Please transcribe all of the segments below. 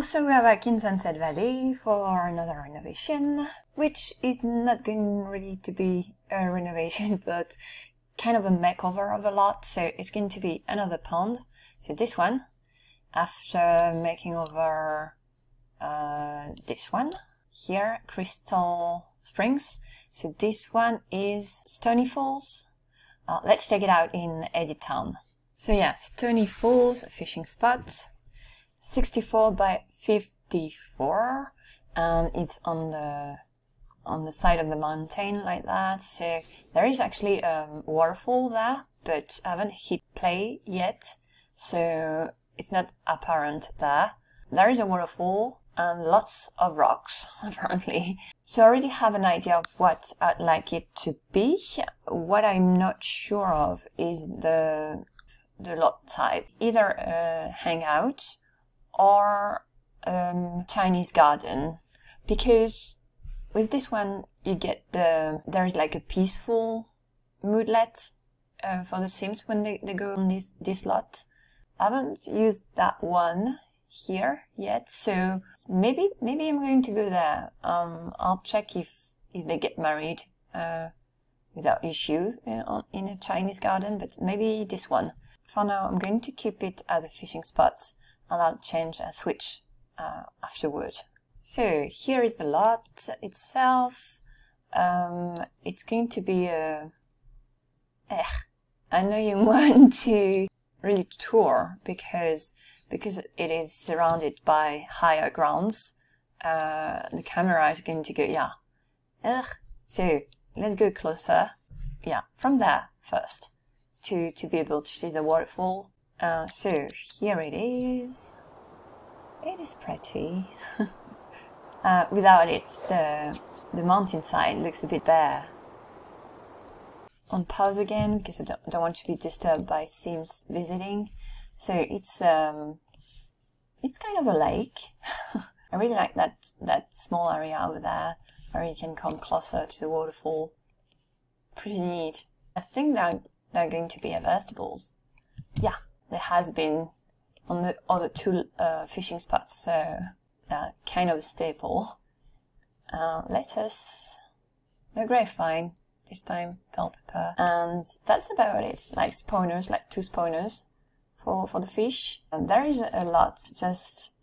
Also, we are back in Sunset Valley for another renovation, which is not going really to be a renovation, but kind of a makeover of a lot. So it's going to be another pond. So this one, after making over this one here, Crystal Springs. So this one is Stoney Falls. Let's check it out in Edit Town. So yeah, Stoney Falls, a fishing spot. 64 by 54, and it's on the side of the mountain like that. So there is actually a waterfall there, but I haven't hit play yet, so it's not apparent there. There is a waterfall and lots of rocks apparently. So I already have an idea of what I'd like it to be. What I'm not sure of is the lot type, either a hangout or Chinese garden, because with this one you get there's like a peaceful moodlet for the Sims when they go on this lot. I haven't used that one here yet, so maybe I'm going to go there. I'll check if they get married without issue in a Chinese garden, but maybe this one. For now, I'm going to keep it as a fishing spot, and I'll change a switch afterward. So here is the lot itself. It's going to be a annoying one to really tour because it is surrounded by higher grounds. The camera is going to go So let's go closer. Yeah, from there first to be able to see the waterfall. So here it is. It is pretty. Without it, the mountainside looks a bit bare. On pause again because I don't want to be disturbed by Sims visiting. So it's kind of a lake. I really like that small area over there where you can come closer to the waterfall. Pretty neat. I think they're going to be vegetables. Yeah. There has been on the other two fishing spots, so kind of a staple. Lettuce, no grapevine this time, bell pepper, and that's about it. Like spawners, like 2 spawners for the fish. And there is a lot just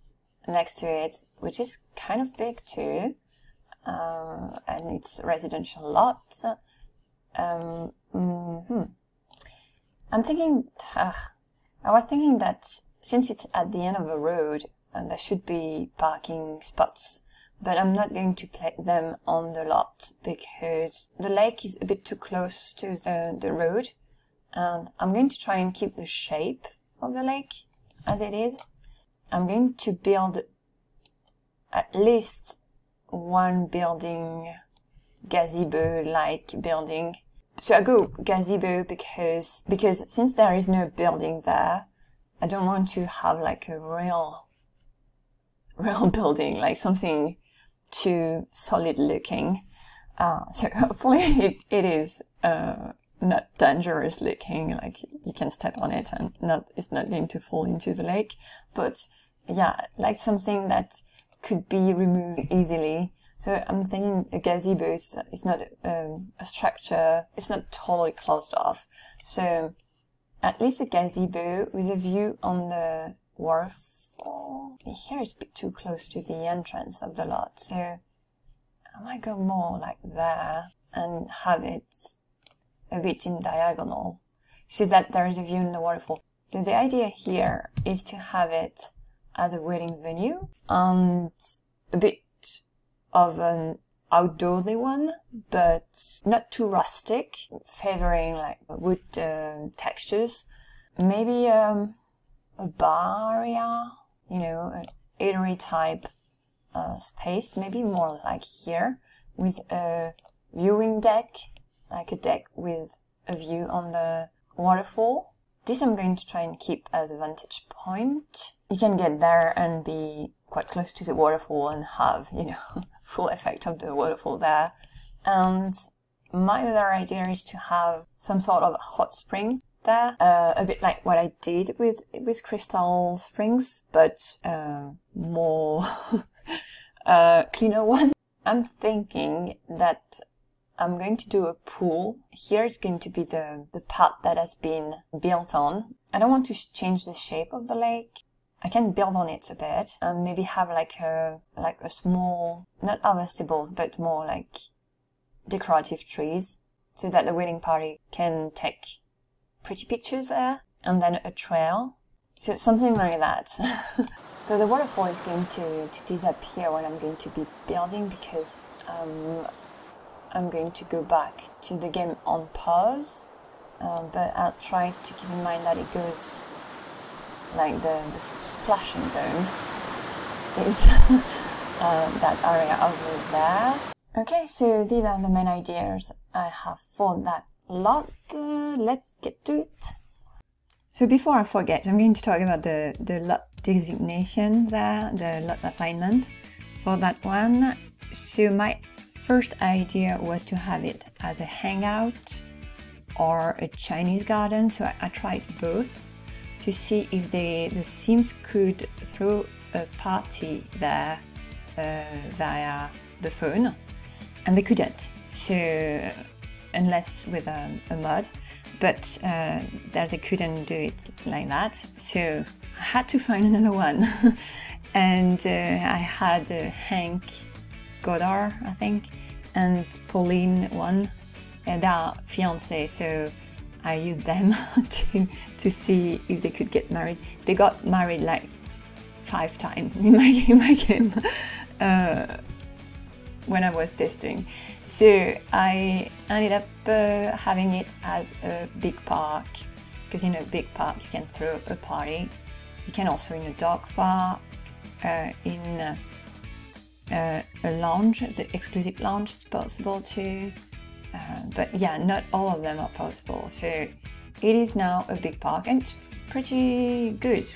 next to it, which is kind of big too, and it's a residential lot. I'm thinking. I was thinking that since it's at the end of a road, there should be parking spots, but I'm not going to place them on the lot because the lake is a bit too close to the road, and I'm going to try and keep the shape of the lake as it is. I'm going to build at least one building, gazebo-like building. So I go gazebo because since there is no building there, I don't want to have like a real building, like something too solid looking. So hopefully it is not dangerous looking, like you can step on it and it's not going to fall into the lake. But yeah, like something that could be removed easily. So I'm thinking a gazebo is not a structure, it's not totally closed off. So at least a gazebo with a view on the waterfall. Here is a bit too close to the entrance of the lot, so I might go more like there and have it a bit in diagonal so that there is a view on the waterfall. So the idea here is to have it as a wedding venue and a bit of an outdoorsy one, but not too rustic, favoring like wood textures. Maybe a bar area, you know, an eatery type space, maybe more like here, with a viewing deck, like a deck with a view on the waterfall. This I'm going to try and keep as a vantage point. You can get there and be quite close to the waterfall and have, you know, full effect of the waterfall there. And my other idea is to have some sort of hot springs there, a bit like what I did with Crystal Springs, but more cleaner one. I'm thinking that I'm going to do a pool. Here it's going to be the part that has been built on. I don't want to change the shape of the lake. I can build on it a bit and maybe have like a small, not vegetables, but more like decorative trees, so that the wedding party can take pretty pictures there, and then a trail. So something like that. So the waterfall is going to disappear when I'm going to be building, because I'm going to go back to the game on pause, but I'll try to keep in mind that it goes like the splashing zone is that area over there. Okay, so these are the main ideas I have for that lot. Let's get to it. So before I forget, I'm going to talk about the lot designation there, the lot assignment for that one. So my first idea was to have it as a hangout or a Chinese garden, so I tried both to see if the Sims could throw a party there via the phone, and they couldn't, so unless with a mod, but there they couldn't do it like that, so I had to find another one. And I had Hank Godard, I think, and Pauline one, and their fiance, so I used them to see if they could get married. They got married like 5 times in my game when I was testing. So I ended up having it as a big park, because in a big park you can throw a party. You can also in a dog park, in a lounge, the exclusive lounge is possible too. But yeah, not all of them are possible. So it is now a big park, and it's pretty good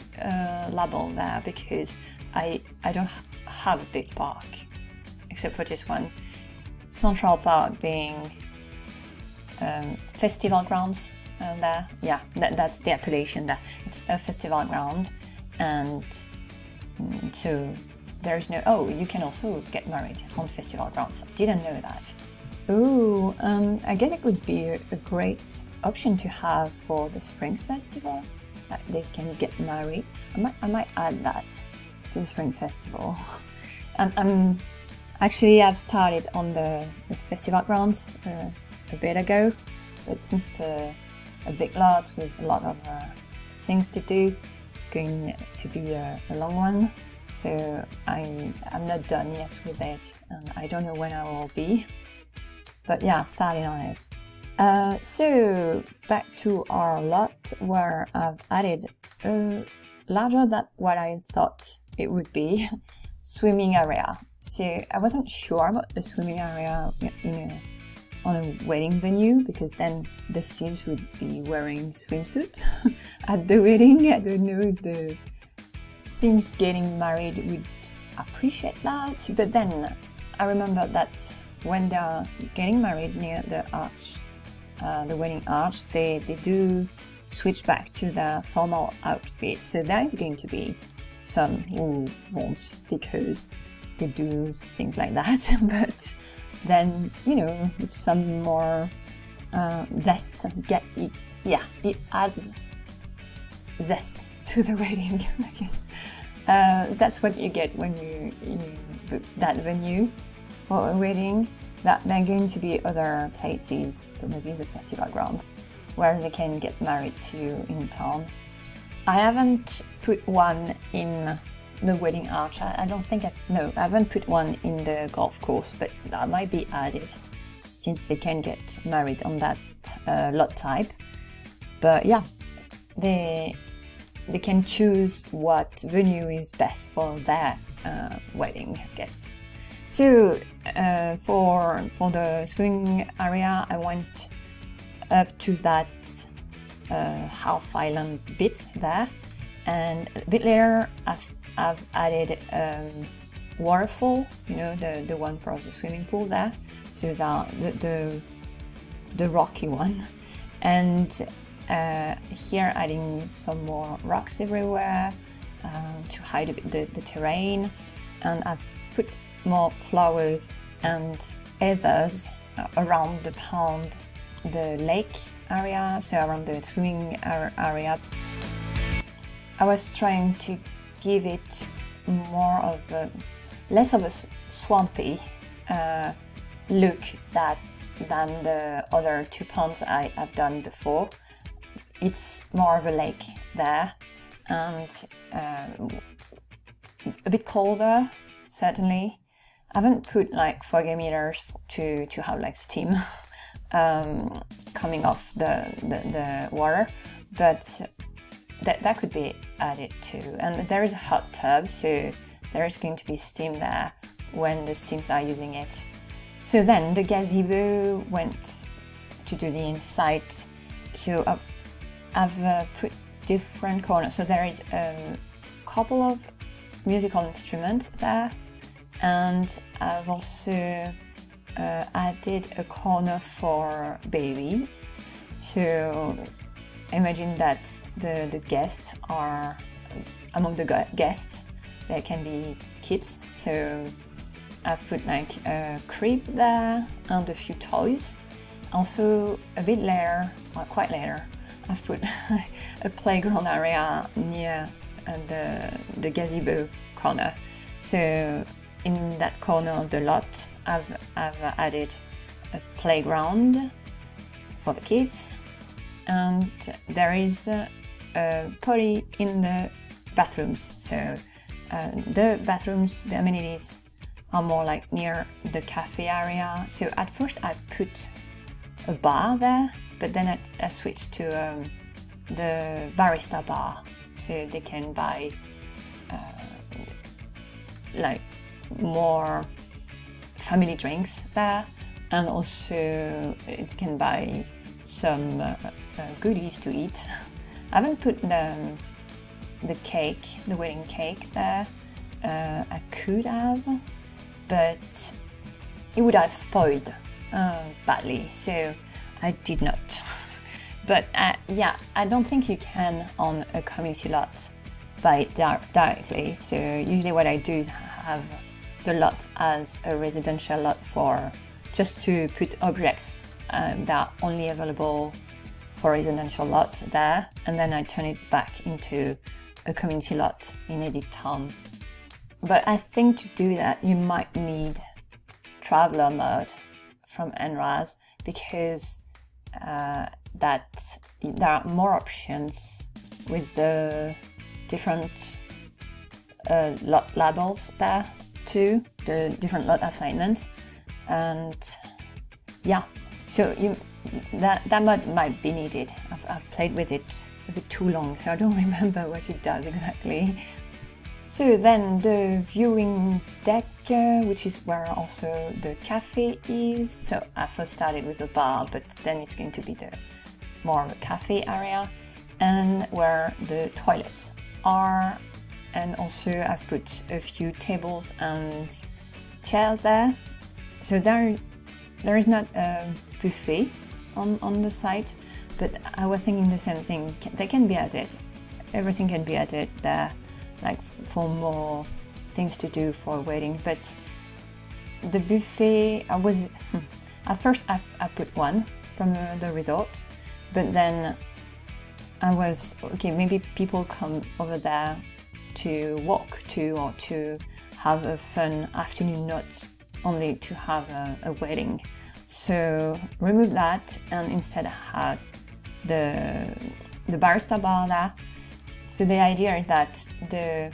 label there, because I don't have a big park except for just one. Central Park being festival grounds there. Yeah, that's the appellation there. It's a festival ground, and so there's no, oh, you can also get married on festival grounds. I didn't know that. Oh, I guess it would be a great option to have for the Spring Festival. Like they can get married. I might add that to the Spring Festival. Actually, I've started on the festival grounds a bit ago, but since it's a big lot with a lot of things to do, it's going to be a long one. So I'm not done yet with it, and I don't know when I will be. But yeah, I've started on it. So back to our lot, where I've added a larger than what I thought it would be swimming area. So I wasn't sure about the swimming area on a wedding venue, because then the Sims would be wearing swimsuits at the wedding. I don't know if the Sims getting married would appreciate that, but then I remember that when they're getting married near the arch, the wedding arch, they do switch back to their formal outfit. So there is going to be some who won't, because they do things like that. But then, it's some more zest. It adds zest to the wedding, I guess. That's what you get when you book that venue for a wedding. That there are going to be other places, so maybe the festival grounds, where they can get married to in town. I haven't put one in the wedding arch. I don't think I haven't put one in the golf course, but that might be added, since they can get married on that lot type. But yeah, they can choose what venue is best for their wedding, I guess. So for the swimming area, I went up to that half island bit there, and a bit later I've added waterfall, the one for the swimming pool there, so the rocky one. And Here adding some more rocks everywhere to hide a bit the terrain, and I've put more flowers and heathers around the pond, the lake area, so around the swimming area. I was trying to give it more of a, less of a swampy look than the other two ponds I have done before. It's more of a lake there, and a bit colder, certainly. I haven't put like fog emitters to have like steam coming off the water, but that could be added too. And there is a hot tub, so there is going to be steam there when the Sims are using it. So then the gazebo went to do the inside. So I've put different corners. So there is a couple of musical instruments there, and I've also added a corner for baby. So imagine that the guests are, among the guests, there can be kids. So I've put like a crib there and a few toys. Also a bit later, well, quite later, I've put a playground area near the gazebo corner. So in that corner of the lot, I've added a playground for the kids, and there is a potty in the bathrooms. So the bathrooms, the amenities are more like near the cafe area. So at first I put a bar there, but then I switched to the barista bar, so they can buy like more family drinks there, and also it can buy some goodies to eat. I haven't put the cake, the wedding cake there. I could have, but it would have spoiled badly, so I did not. But yeah, I don't think you can on a community lot buy it directly. So usually what I do is have the lot as a residential lot for just to put objects that are only available for residential lots there, and then I turn it back into a community lot in edit time. But I think to do that you might need traveler mode from NRAS, because that there are more options with the different lot labels there too, the different lot assignments, and yeah, so that mode might be needed. I've played with it a bit too long, so I don't remember what it does exactly. So then the viewing deck, which is where also the cafe is. So I first started with the bar, but then it's going to be more of a cafe area, and where the toilets are. And also I've put a few tables and chairs there. So there is not a buffet on the site, but I was thinking the same thing. They can be added. Everything can be added there, like for more things to do for a wedding. But the buffet, at first I put one from the resort, but then I was, okay, maybe people come over there to walk to, or to have a fun afternoon, not only to have a wedding. So remove that, and instead I had the barista bar there. So the idea is that the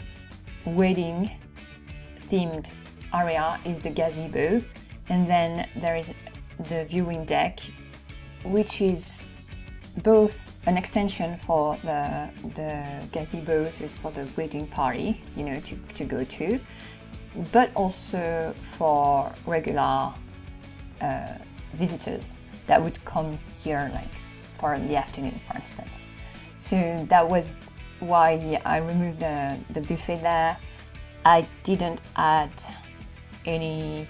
wedding themed area is the gazebo, and then there is the viewing deck, which is both an extension for the gazebo, so it's for the wedding party, you know, to go to, but also for regular visitors that would come here, like for the afternoon, for instance. So that was why I removed the buffet there. I didn't add any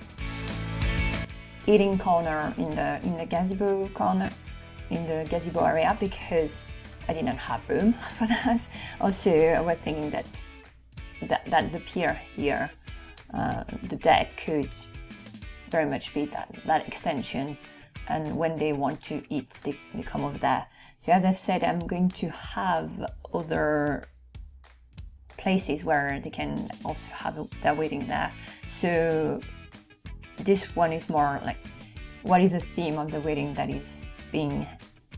eating corner in the gazebo corner in the gazebo area because I didn't have room for that. Also, I was thinking that the pier here, the deck, could very much be that extension, and when they want to eat, they come over there. So as I said, I'm going to have other places where they can also have their wedding there. So this one is more like, what is the theme of the wedding that is being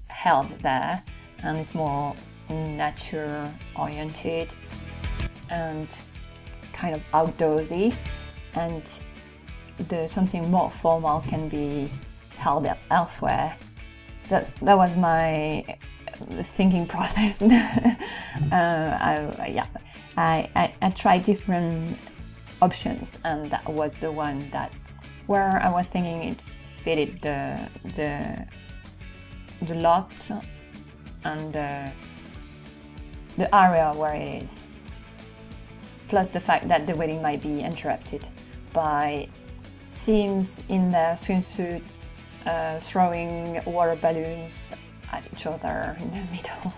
held there, and it's more nature oriented and kind of outdoorsy, and something more formal can be held elsewhere. That was my thinking process. I tried different options, and that was the one where I was thinking it fitted the lot and the area where it is. Plus the fact that the wedding might be interrupted by SIMS in their swimsuits throwing water balloons at each other in the middle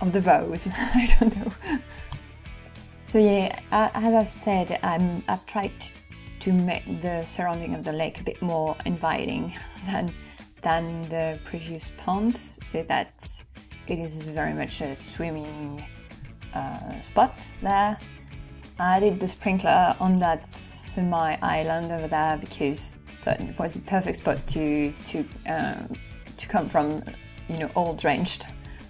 of the vows. I don't know. So yeah, as I've said, I've tried to make the surrounding of the lake a bit more inviting than the previous ponds, so that it is very much a swimming spot there. I added the sprinkler on that semi-island over there because that was the perfect spot to come from, you know, all drenched,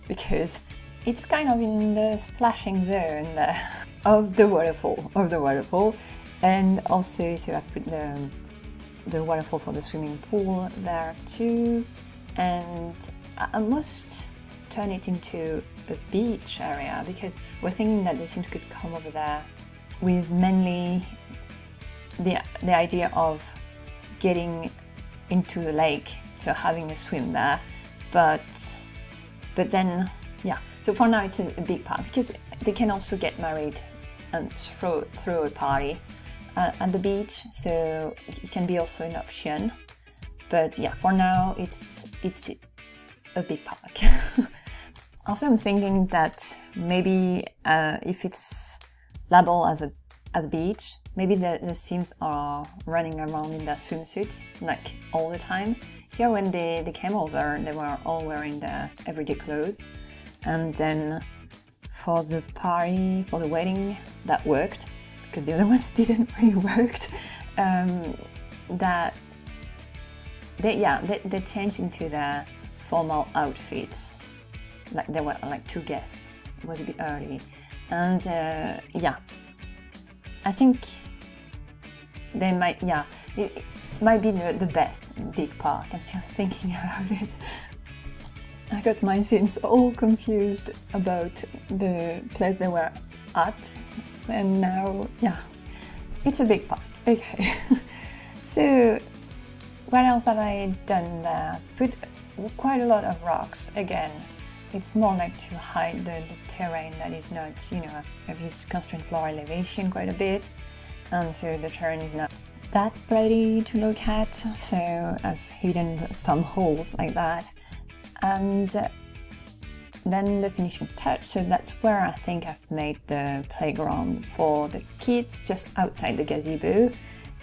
because it's kind of in the splashing zone there of the waterfall, and also so I've put the waterfall for the swimming pool there too, and I must turn it into a beach area because we're thinking that the Sims could come over there with mainly the idea of getting into the lake, so having a swim there, but then yeah. So for now it's a big part because they can also get married and throw a party at the beach, so it can be also an option. But yeah, for now it's a big park. Also, I'm thinking that maybe if it's labeled as a beach, maybe the Sims are running around in their swimsuits like all the time. Here, when they came over, they were all wearing their everyday clothes, and then for the party, for the wedding, that worked because the other ones didn't really work. That they changed into their formal outfits, like there were like 2 guests. It was a bit early, and yeah, I think they might, yeah, it might be the best big park. I'm still thinking about it. I got my Sims all confused about the place they were at, and now, yeah, it's a big park. Okay. So what else have I done there? I've put quite a lot of rocks again. It's more like to hide the terrain that is not, you know, I've used constraint floor elevation quite a bit, and so the terrain is not that pretty to look at, so I've hidden some holes like that. And then the finishing touch, so that's where I think I've made the playground for the kids, just outside the gazebo,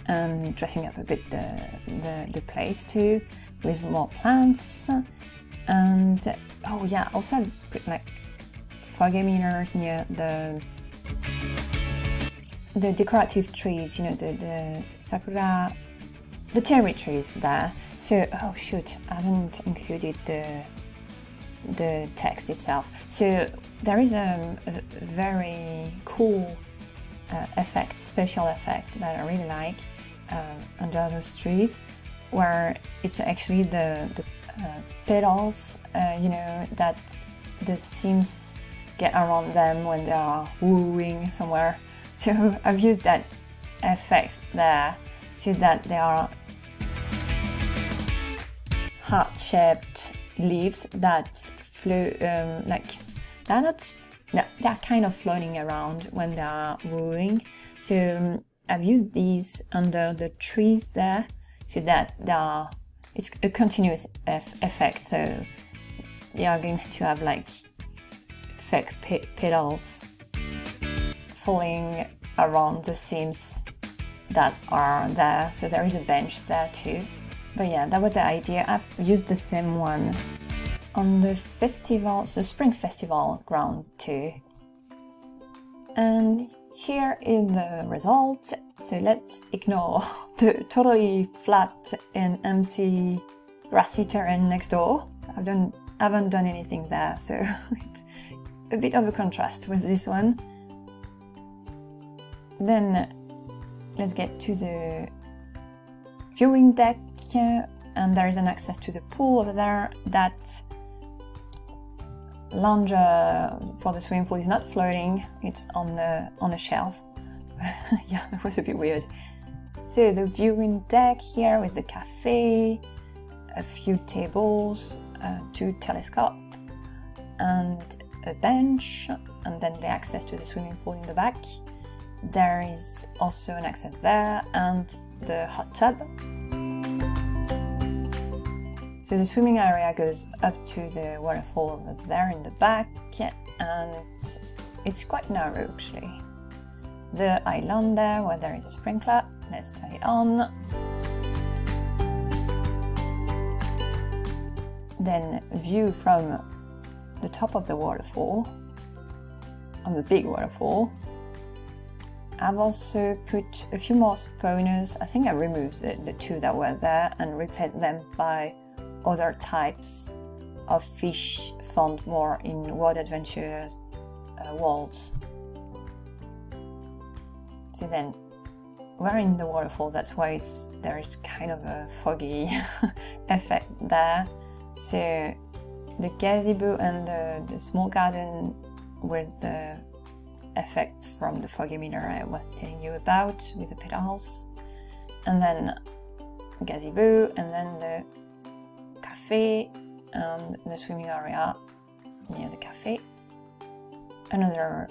and dressing up a bit the place too, with more plants. And oh yeah, also I've put like fog emitter near the decorative trees, you know, the sakura, the cherry trees there. So, oh shoot, I haven't included the text itself. So there is a very cool effect, special effect that I really like under those trees, where it's actually the petals, you know, that the Sims get around them when they are wooing somewhere. So I've used that effect there, so that they are heart-shaped leaves that float, like they're kind of floating around when they are wooing. So I've used these under the trees there, so that it's a continuous effect. So you are going to have like fake petals falling around the SIMS that are there, so there is a bench there too. But yeah, that was the idea. I've used the same one on the festival, the spring festival ground too. And here is the result. So let's ignore the totally flat and empty grassy terrain next door. I haven't done anything there, so it's a bit of a contrast with this one. Then let's get to the viewing deck, and there is an access to the pool over there. That lounge for the swimming pool is not floating, it's on a shelf. Yeah, it was a bit weird. So the viewing deck here with the cafe, a few tables, 2 telescopes, and a bench, and then the access to the swimming pool in the back. There is also an access there, and the hot tub. So the swimming area goes up to the waterfall over there in the back, and it's quite narrow actually. The island there where there is a sprinkler, let's turn it on. Then view from the top of the waterfall, of the big waterfall. I've also put a few more spawners. I think I removed the 2 that were there and replaced them by other types of fish found more in World Adventure worlds. So then we're in the waterfall, that's why there is kind of a foggy effect there. So the gazebo and the small garden with the effect from the foggy mirror I was telling you about with the petals, and then gazebo, and then the cafe and the swimming area near the cafe. Another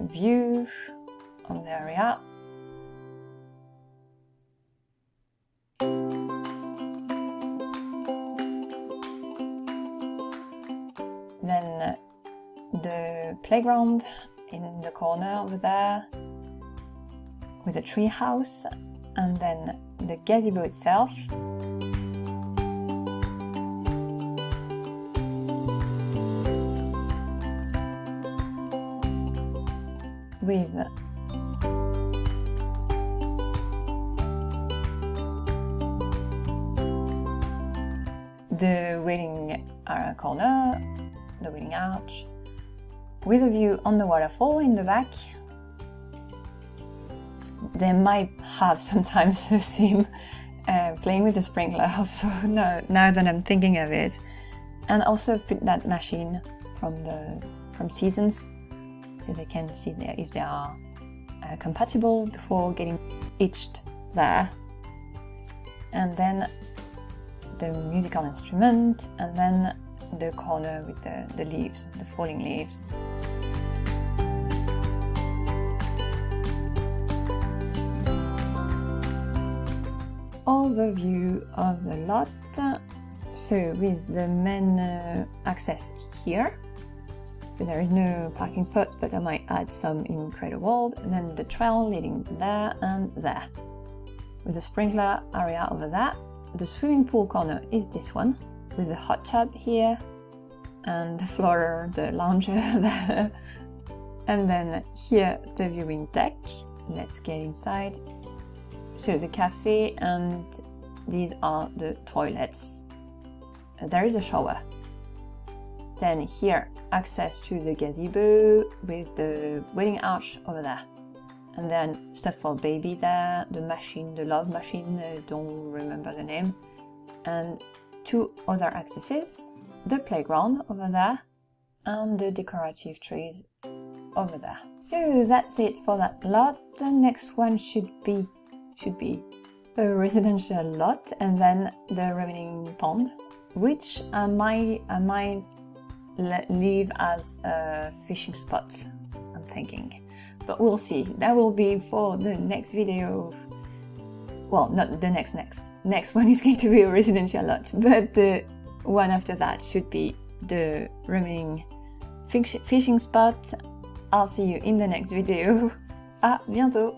view on the area. Then the playground in the corner over there with a tree house, and then the gazebo itself. With the waiting corner, the waiting arch, with a view on the waterfall in the back. They might have sometimes a sim playing with the sprinkler also, now that I'm thinking of it. And also put that machine from Seasons, so they can see if they are compatible before getting itched there. And then the musical instrument, and then the corner with the leaves, the falling leaves. Overview of the lot. So with the main access here, there is no parking spot, but I might add some in Cradle World, and then the trail leading there and there. With the sprinkler area over there. The swimming pool corner is this one, with the hot tub here, and the floor, the lounger there. And then here, the viewing deck. Let's get inside. So the cafe, and these are the toilets. There is a shower. Then here, access to the gazebo with the waiting arch over there. And then stuff for baby there, the machine, the love machine, don't remember the name. And 2 other accesses, the playground over there, and the decorative trees over there. So that's it for that lot. The next one should be a residential lot, and then the remaining pond, which I might leave as a fishing spot, I'm thinking. But we'll see. That will be for the next video. Well, not the next one is going to be a residential lot, but the one after that should be the remaining fishing spots. I'll see you in the next video. À bientôt!